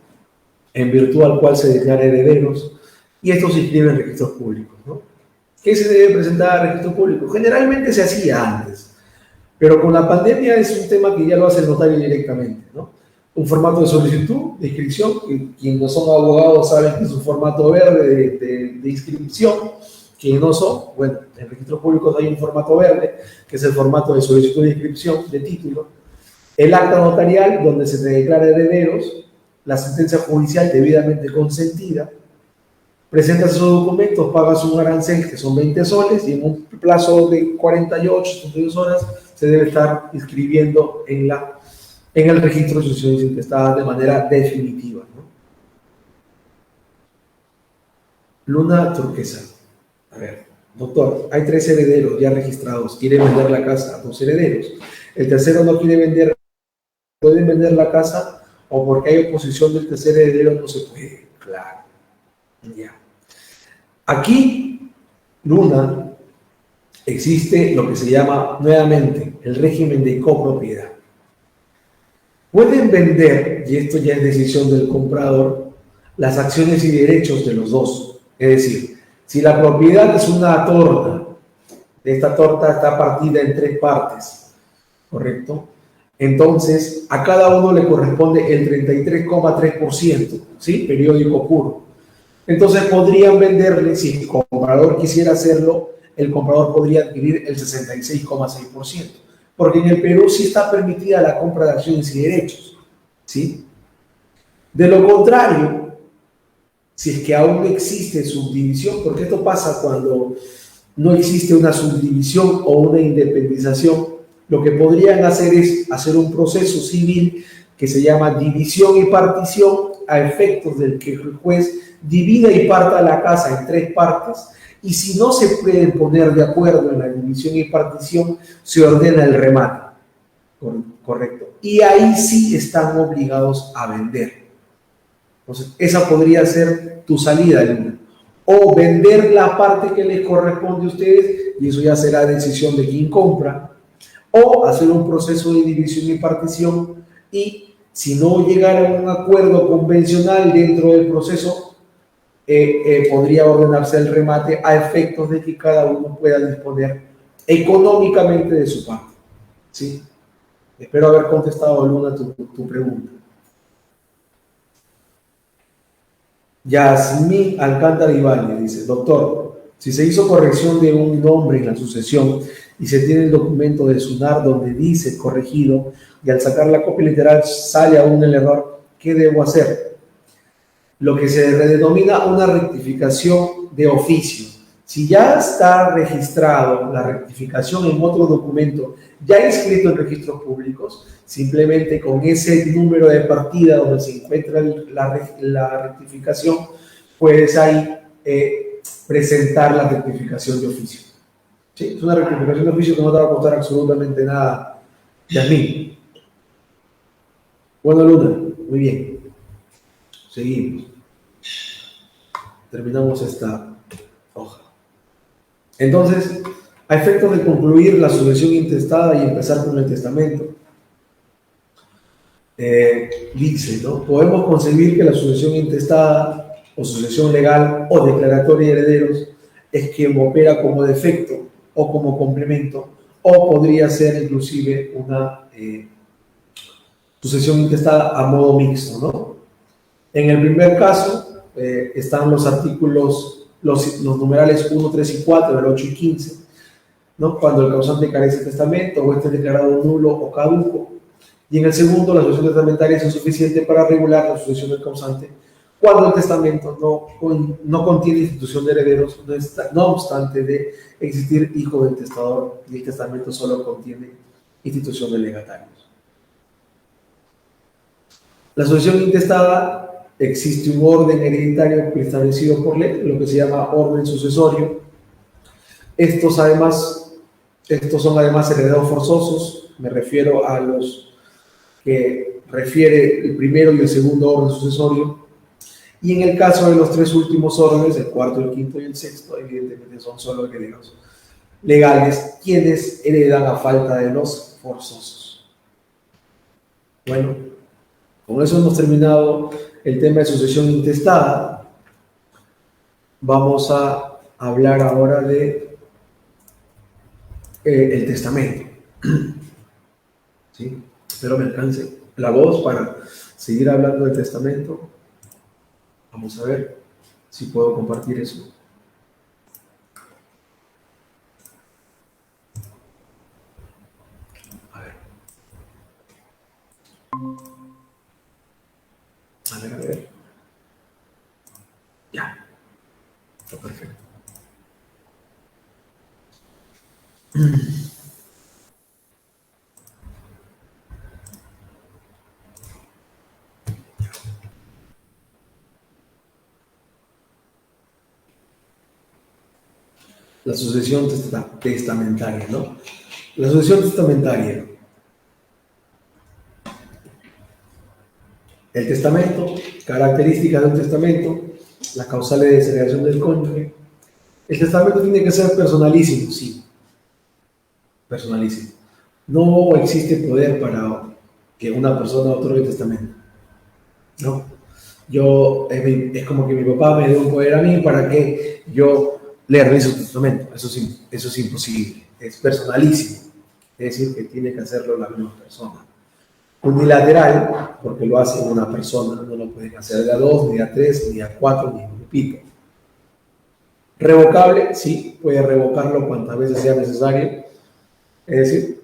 en virtud al cual se declara herederos, y esto se inscribe en registros públicos, ¿no? ¿Qué se debe presentar a registro público? Generalmente se hacía antes, pero con la pandemia es un tema que ya lo hace el notario directamente, ¿no? Un formato de solicitud, de inscripción, que quienes no son abogados saben que es un formato verde de inscripción, que no son, bueno, en registros públicos hay un formato verde, que es el formato de solicitud de inscripción, de título, el acta notarial, donde se te declara herederos, la sentencia judicial debidamente consentida, presentas esos documentos, pagas un arancel que son 20 soles y en un plazo de 48, 72 horas se debe estar inscribiendo en el registro de sucesiones intestadas de manera definitiva, ¿no? Luna Turquesa. A ver, doctor, hay 3 herederos ya registrados, quiere vender la casa a 2 herederos. El tercero no quiere vender, ¿pueden vender la casa? O porque hay oposición del tercer heredero no se puede. Claro. Ya. Aquí, Luna, existe lo que se llama nuevamente el régimen de copropiedad. Pueden vender, y esto ya es decisión del comprador, las acciones y derechos de los dos. Es decir, si la propiedad es una torta, esta torta está partida en 3 partes, ¿correcto? Entonces, a cada uno le corresponde el 33,3%, ¿sí? Periódico puro. Entonces, podrían venderle, si el comprador quisiera hacerlo, el comprador podría adquirir el 66,6%. Porque en el Perú sí está permitida la compra de acciones y derechos, ¿sí? De lo contrario, si es que aún no existe subdivisión, porque esto pasa cuando no existe una subdivisión o una independización, lo que podrían hacer es hacer un proceso civil que se llama división y partición a efectos del que el juez divida y parta la casa en 3 partes, y si no se pueden poner de acuerdo en la división y partición, se ordena el remate. Correcto. Y ahí sí están obligados a vender. Entonces, esa podría ser tu salida, Luna. O vender la parte que les corresponde a ustedes, y eso ya será decisión de quien compra, o hacer un proceso de división y partición, y si no llegara a un acuerdo convencional dentro del proceso, podría ordenarse el remate a efectos de que cada uno pueda disponer económicamente de su parte, ¿sí? Espero haber contestado, Luna, tu pregunta. Yasmín Alcántara Ibáñez dice: doctor, si se hizo corrección de un nombre en la sucesión y se tiene el documento de SUNAR donde dice corregido y al sacar la copia literal sale aún el error, ¿qué debo hacer? Lo que se denomina una rectificación de oficio. Si ya está registrado la rectificación en otro documento ya inscrito en registros públicos, simplemente con ese número de partida donde se encuentra la rectificación, puedes ahí presentar la rectificación de oficio. ¿Sí? Es una rectificación de oficio que no te va a costar absolutamente nada, Yasmín. Bueno, Luna, muy bien. Seguimos. Terminamos esta hoja. Entonces, a efectos de concluir la sucesión intestada y empezar con el testamento, dice, ¿no? Podemos concebir que la sucesión intestada o sucesión legal o declaratoria de herederos es quien opera como defecto o como complemento, o podría ser inclusive una sucesión intestada a modo mixto, ¿no? En el primer caso están los artículos, los numerales 1, 3 y 4 del 8 y 15, ¿no? Cuando el causante carece de testamento o esté declarado nulo o caduco. Y en el segundo, la sucesión testamentaria es suficiente para regular la sucesión del causante cuando el testamento no contiene institución de herederos, no obstante de existir hijo del testador, y el testamento solo contiene institución de legatarios. La sucesión intestada, existe un orden hereditario establecido por ley, lo que se llama orden sucesorio. Estos son además herederos forzosos, me refiero a los que refiere el primero y el segundo orden sucesorio, y en el caso de los 3 últimos órdenes, el cuarto, el quinto y el sexto, evidentemente son solo herederos legales quienes heredan a falta de los forzosos. Bueno, con eso hemos terminado el tema de sucesión intestada. Vamos a hablar ahora de el testamento. ¿Sí? Espero me alcance la voz para seguir hablando del testamento. Vamos a ver si puedo compartir eso. A ver. A ver. Ya. Está perfecto. La sucesión testamentaria, ¿no? La sucesión testamentaria. El testamento, características del testamento, las causales de segregación del cónyuge. El testamento tiene que ser personalísimo, sí, personalísimo. No existe poder para que una persona otorgue testamento, ¿no? Es como que mi papá me dé un poder a mí para que yo le realice su testamento. Eso es imposible, es personalísimo. Es decir, que tiene que hacerlo la misma persona. Unilateral, porque lo hace una persona, no lo pueden hacer de a dos, ni a tres, ni a cuatro, ni a un grupito. Revocable, sí, puede revocarlo cuantas veces sea necesario. Es decir,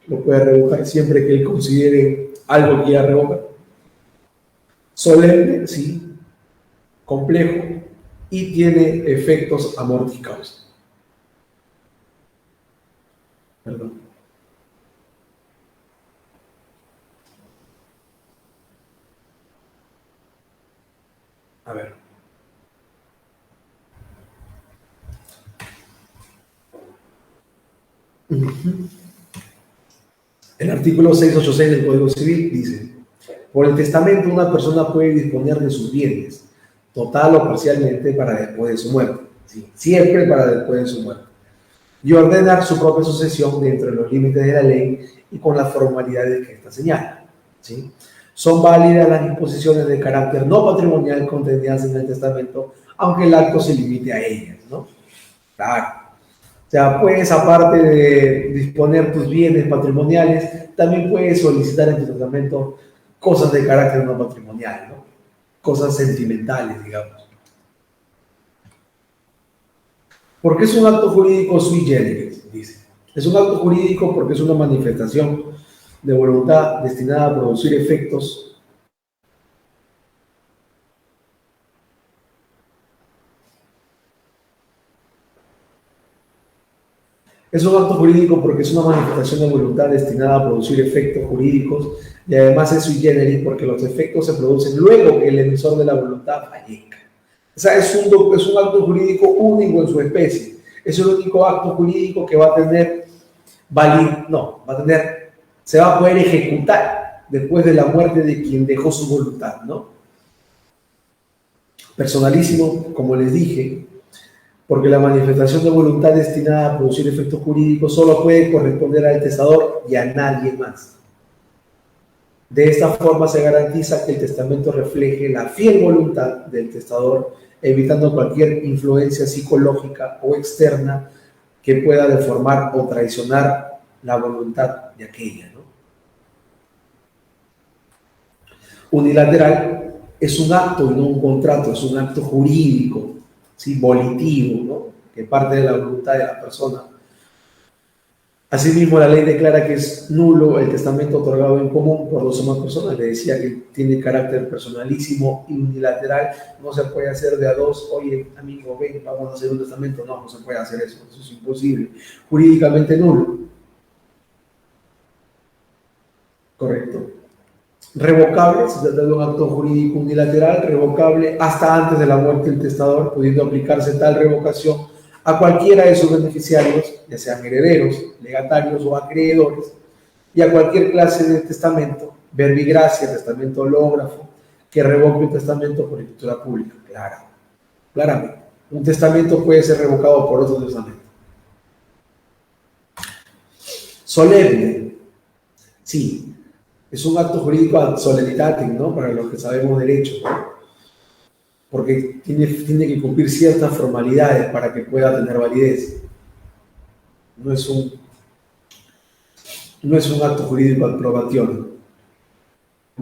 lo puede revocar siempre que él considere algo que quiera revocar. Solemne, sí, complejo y tiene efectos amorticados. Perdón. A ver. El artículo 686 del Código Civil dice: por el testamento una persona puede disponer de sus bienes, total o parcialmente, para después de su muerte. ¿Sí? Siempre para después de su muerte. Y ordenar su propia sucesión dentro de los límites de la ley y con las formalidades que ésta señala. ¿Sí? Son válidas las disposiciones de carácter no patrimonial contenidas en el testamento, aunque el acto se limite a ellas, ¿no? Claro. O sea, puedes, aparte de disponer tus bienes patrimoniales, también puedes solicitar en tu testamento cosas de carácter no patrimonial, ¿no? Cosas sentimentales, digamos. ¿Por qué es un acto jurídico sui generis? Dice. Es un acto jurídico porque es una manifestación de voluntad destinada a producir efectos Es un acto jurídico porque es una manifestación de voluntad destinada a producir efectos jurídicos y además es sui generis porque los efectos se producen luego que el emisor de la voluntad fallezca. O sea, es un acto jurídico único en su especie. Es el único acto jurídico que va a tener se va a poder ejecutar después de la muerte de quien dejó su voluntad, ¿no? Personalísimo, como les dije, porque la manifestación de voluntad destinada a producir efectos jurídicos solo puede corresponder al testador y a nadie más. De esta forma se garantiza que el testamento refleje la fiel voluntad del testador, evitando cualquier influencia psicológica o externa que pueda deformar o traicionar la voluntad de aquella, ¿no? Unilateral es un acto y no un contrato, es un acto jurídico, ¿sí? Volitivo, ¿no? Que parte de la voluntad de la persona. Asimismo, la ley declara que es nulo el testamento otorgado en común por dos o más personas. Le decía que tiene carácter personalísimo y unilateral. No se puede hacer de a dos. Oye, amigo, ven, vamos a hacer un testamento. No se puede hacer eso. Eso es imposible. Jurídicamente nulo. Correcto. Revocable, se trata de un acto jurídico unilateral, revocable hasta antes de la muerte del testador, pudiendo aplicarse tal revocación a cualquiera de sus beneficiarios, ya sean herederos, legatarios o acreedores, y a cualquier clase de testamento, verbigracia, testamento hológrafo, que revoque un testamento por escritura pública. Claro, claramente. Un testamento puede ser revocado por otro testamento. Solemne. Sí, es un acto jurídico ad solemnitatem, ¿no? Para los que sabemos derecho, ¿no? porque tiene que cumplir ciertas formalidades para que pueda tener validez. No es un acto jurídico ad probatión.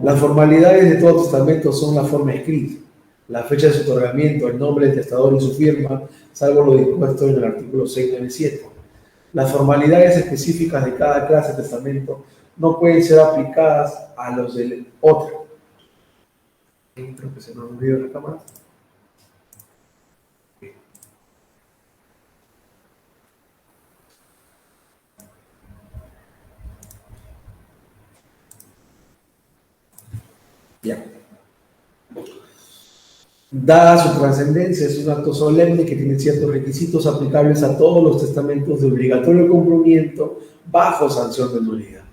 Las formalidades de todo testamento son la forma escrita, la fecha de su otorgamiento, el nombre del testador y su firma, salvo lo dispuesto en el artículo 697. Las formalidades específicas de cada clase de testamento no pueden ser aplicadas a los del otro. Creo que se me ha movido la cámara. Ya. Dada su trascendencia, es un acto solemne que tiene ciertos requisitos aplicables a todos los testamentos de obligatorio cumplimiento bajo sanción de nulidad,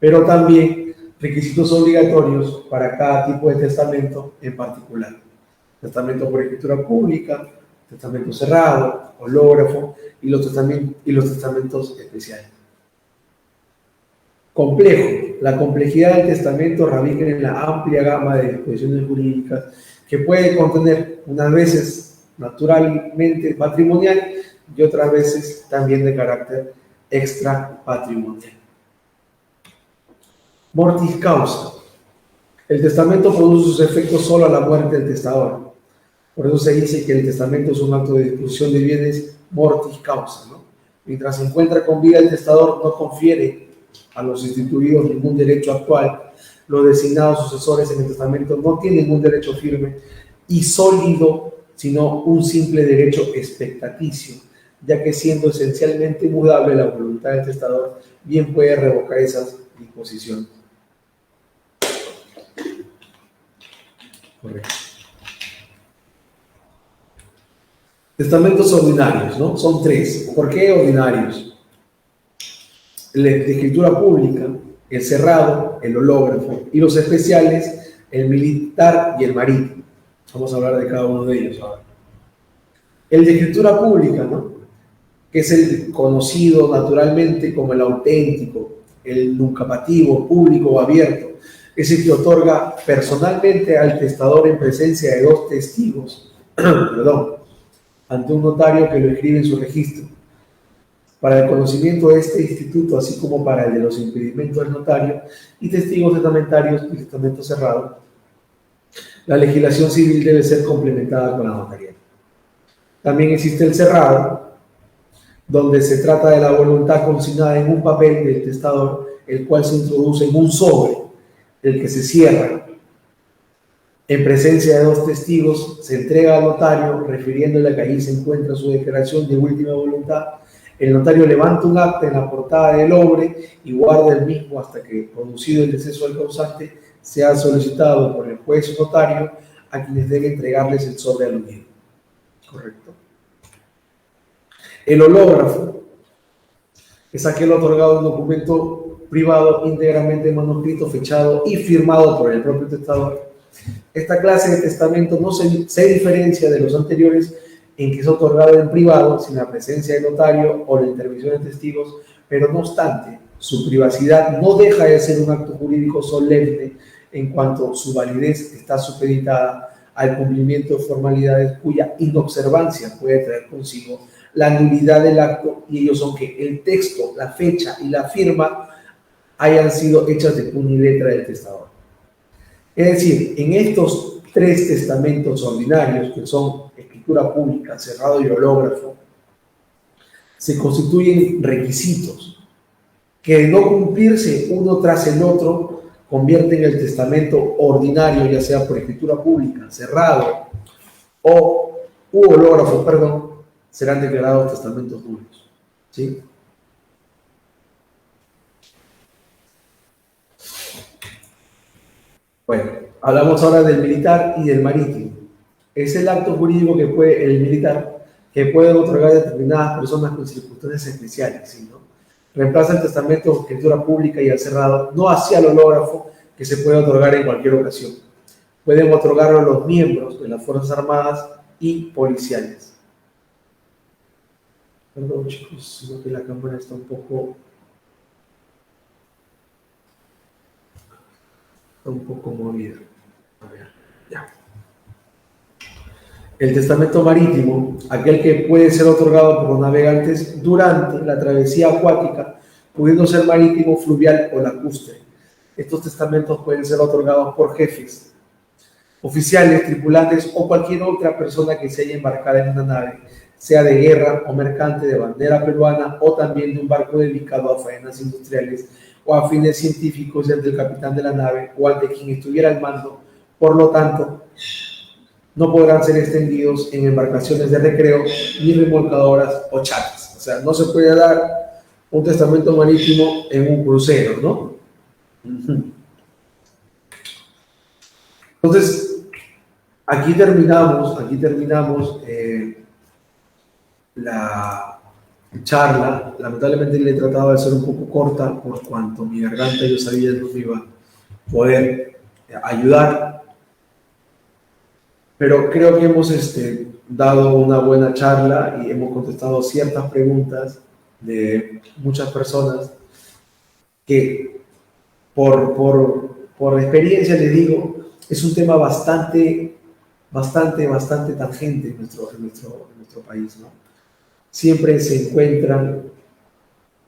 pero también requisitos obligatorios para cada tipo de testamento en particular. Testamento por escritura pública, testamento cerrado, hológrafo y los testamentos especiales. Complejo. La complejidad del testamento radica en la amplia gama de disposiciones jurídicas que puede contener, unas veces naturalmente patrimonial y otras veces también de carácter extrapatrimonial. Mortis causa. El testamento produce sus efectos solo a la muerte del testador. Por eso se dice que el testamento es un acto de disposición de bienes mortis causa, ¿no? Mientras se encuentra con vida el testador, no confiere a los instituidos ningún derecho actual. Los designados sucesores en el testamento no tienen un derecho firme y sólido, sino un simple derecho expectaticio, ya que siendo esencialmente mudable la voluntad del testador, bien puede revocar esas disposiciones. Correcto. Testamentos ordinarios, ¿no? Son 3. ¿Por qué ordinarios? El de escritura pública, el cerrado, el hológrafo, y los especiales, el militar y el marítimo. Vamos a hablar de cada uno de ellos ahora. El de escritura pública, ¿no? Que es el conocido naturalmente como el auténtico, el nuncapativo, público o abierto. Es el que otorga personalmente al testador en presencia de 2 testigos, ante un notario que lo escribe en su registro. Para el conocimiento de este instituto, así como para el de los impedimentos del notario y testigos testamentarios y testamento cerrado, la legislación civil debe ser complementada con la notarial. También existe el cerrado, donde se trata de la voluntad consignada en un papel del testador, el cual se introduce en un sobre, el que se cierra. En presencia de 2 testigos, se entrega al notario, refiriéndole que allí se encuentra su declaración de última voluntad. El notario levanta un acta en la portada del obre y guarda el mismo hasta que, producido el deceso del causante, sea solicitado por el juez o notario a quienes debe entregarles el sobre aludido. Correcto. El hológrafo es aquel otorgado un documento privado íntegramente manuscrito, fechado y firmado por el propio testador. Esta clase de testamento no se diferencia de los anteriores en que es otorgado en privado, sin la presencia del notario o la intervención de testigos, pero no obstante, su privacidad no deja de ser un acto jurídico solemne en cuanto su validez está supeditada al cumplimiento de formalidades cuya inobservancia puede traer consigo la nulidad del acto, y ellos son que el texto, la fecha y la firma hayan sido hechas de puño y letra del testador. Es decir, en estos 3 testamentos ordinarios, que son escritura pública, cerrado y hológrafo, se constituyen requisitos que, de no cumplirse uno tras el otro, convierten el testamento ordinario, ya sea por escritura pública, cerrado o hológrafo, serán declarados testamentos nulos. ¿Sí? Bueno, hablamos ahora del militar y del marítimo. Es el acto jurídico que puede, el militar, que pueden otorgar a determinadas personas con circunstancias especiales, ¿sí, no? Reemplaza el testamento de escritura pública y al cerrado, no hacia el hológrafo, que se puede otorgar en cualquier ocasión. Pueden otorgarlo a los miembros de las Fuerzas Armadas y policiales. Perdón, chicos, sino que la cámara está un poco movida. A ver, ya. El testamento marítimo, aquel que puede ser otorgado por los navegantes durante la travesía acuática, pudiendo ser marítimo, fluvial o lacustre. Estos testamentos pueden ser otorgados por jefes, oficiales, tripulantes o cualquier otra persona que se haya embarcada en una nave, sea de guerra o mercante de bandera peruana o también de un barco dedicado a faenas industriales o a fines científicos, ante el capitán de la nave o ante quien estuviera al mando. Por lo tanto, no podrán ser extendidos en embarcaciones de recreo, ni remolcadoras o chatas. O sea, no se puede dar un testamento marítimo en un crucero, ¿no? Entonces, aquí terminamos la charla. Lamentablemente le he tratado de ser un poco corta por cuanto mi garganta, yo sabía que no me iba a poder ayudar, pero creo que hemos dado una buena charla y hemos contestado ciertas preguntas de muchas personas que por experiencia les digo, es un tema bastante tangente en nuestro país, ¿no? Siempre se encuentran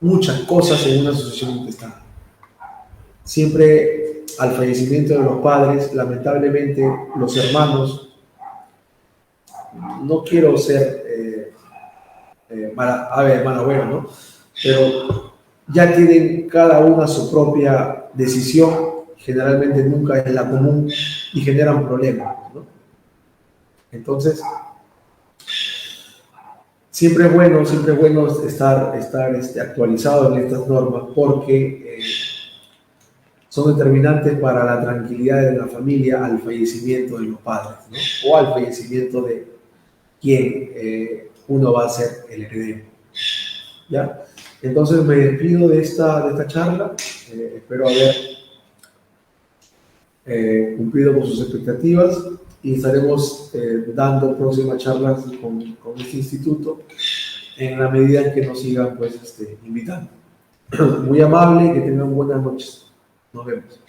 muchas cosas en una sucesión intestada. Siempre al fallecimiento de los padres, lamentablemente los hermanos, no quiero ser mala abuela, ¿no? Pero ya tienen cada una su propia decisión, generalmente nunca es la común y generan problemas, ¿no? Entonces, siempre es bueno estar actualizado en estas normas porque son determinantes para la tranquilidad de la familia al fallecimiento de los padres, ¿no? O al fallecimiento de quien uno va a ser el heredero, ¿ya? Entonces me despido de esta charla, espero haber cumplido con sus expectativas y estaremos dando próximas charlas con este instituto en la medida en que nos sigan pues, invitando. Muy amable y que tengan buenas noches. Nos vemos.